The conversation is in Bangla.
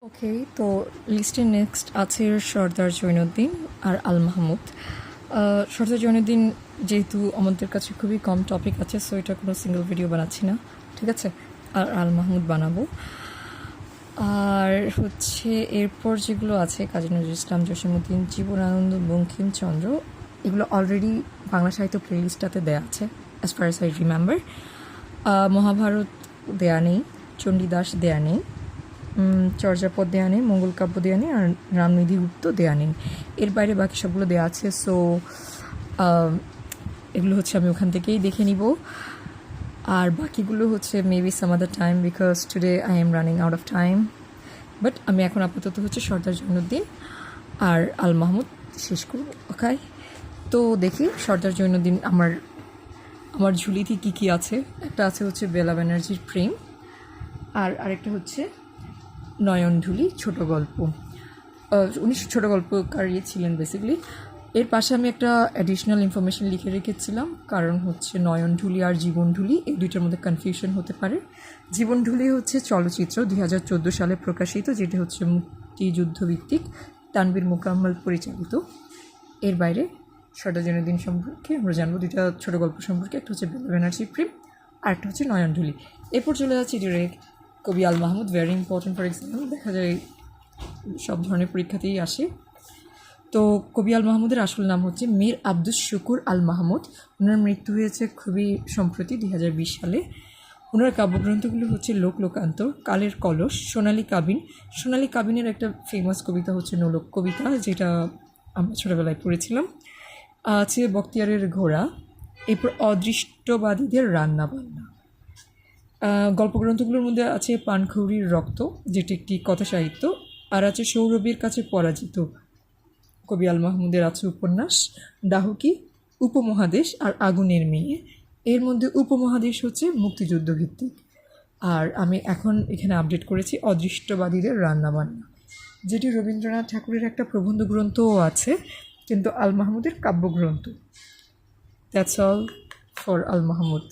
ওকে, তো লিস্টে নেক্সট আছে সর্দার জৈনুদ্দিন আর আল মাহমুদ। সর্দার জৈনুদ্দিন যেহেতু আমাদের কাছে খুবই কম টপিক আছে, সো এটা কোনো সিঙ্গেল ভিডিও বানাচ্ছি না, ঠিক আছে। আর আল মাহমুদ বানাবো। আর হচ্ছে এরপর যেগুলো আছে কাজী নজরুল ইসলাম, জসীমউদ্দিন, জীবনানন্দ, বঙ্কিমচন্দ্র, এগুলো অলরেডি বাংলা সাহিত্য প্লেলিস্টটাতে দেওয়া আছে as far as I remember. Mahabharata দেয়া নেই, চণ্ডীদাস দেয়া নেই, চর্যাপদ দেয়া নেই, মঙ্গল কাব্য দেয়া নেই, আর রামনিধি গুপ্ত দেয়া নেই। এর বাইরে বাকি সবগুলো দেওয়া আছে। সো এগুলো হচ্ছে আমি ওখান থেকেই দেখে নিব। আর বাকিগুলো হচ্ছে maybe some other time, because today I am running out of time. But আমি এখন আপাতত হচ্ছে সর্দার জৈনুদ্দিন আর আল মাহমুদ শেষ করব। ওকে, তো দেখি সর্দার জৈনুদ্দিন আমার ঝুলিতে কী কী আছে। একটা আছে হচ্ছে বেলা ব্যানার্জির প্রেম, আর আরেকটা হচ্ছে নয়নঢুলি ছোট গল্প। উনি ছোটো গল্পকারই ছিলেন বেসিক্যালি। এর পাশে আমি একটা অ্যাডিশনাল ইনফরমেশন লিখে রেখেছিলাম, কারণ হচ্ছে নয়নঢুলি আর জীবনঢুলি এই দুইটার মধ্যে কনফিউশন হতে পারে। জীবনঢুলি হচ্ছে চলচ্চিত্র 2014 সালে প্রকাশিত, যেটি হচ্ছে মুক্তিযুদ্ধভিত্তিক, তানভীর মোকাম্মল পরিচালিত। এর বাইরে সর্দার জৈনুদ্দিন সম্পর্কে আমরা জানবো দুইটা ছোটো গল্প সম্পর্কে, একটা হচ্ছে বেলা ব্যানার্জির প্রেম আর একটা হচ্ছে নয়নঢুলি। এরপর চলে যাচ্ছি ডিরেক্ট কবি Al Mahmud, very important for example, দেখা যায় সব ধরনের পরীক্ষাতেই আসে। তো কবি আল মাহমুদের আসল নাম হচ্ছে মীর আব্দুস শুকুর আল মাহমুদ। ওনার মৃত্যু হয়েছে খুবই সম্প্রতি 2020 সালে। ওনার কাব্যগ্রন্থগুলো হচ্ছে লোকান্তর, কালের কলস, সোনালী কাবিন। সোনালী কাবিনের একটা ফেমাস কবিতা হচ্ছে নোলক কবিতা, যেটা আমরা ছোটোবেলায় পড়েছিলাম। আছে বখতিয়ারের ঘোড়া, এরপর অদৃষ্টবাদীদের রান্নাবান্না। গল্পগ্রন্থগুলোর মধ্যে আছে পানখৌরির রক্ত, যেটি একটি কথা সাহিত্য, আর আছে সৌরভীর কাছে পরাজিত। কবি আল মাহমুদের আছে উপন্যাস ডাহুকি, উপমহাদেশ আর আগুনের মেয়ে। এর মধ্যে উপমহাদেশ হচ্ছে মুক্তিযুদ্ধ ভিত্তিক, আর আমি এখন এখানে আপডেট করেছি অদৃষ্টবাদীদের রান্নাবান্না, যেটি রবীন্দ্রনাথ ঠাকুরের একটা প্রবন্ধ গ্রন্থও আছে, কিন্তু আল মাহমুদের কাব্যগ্রন্থ। That's all for Al Mahmud.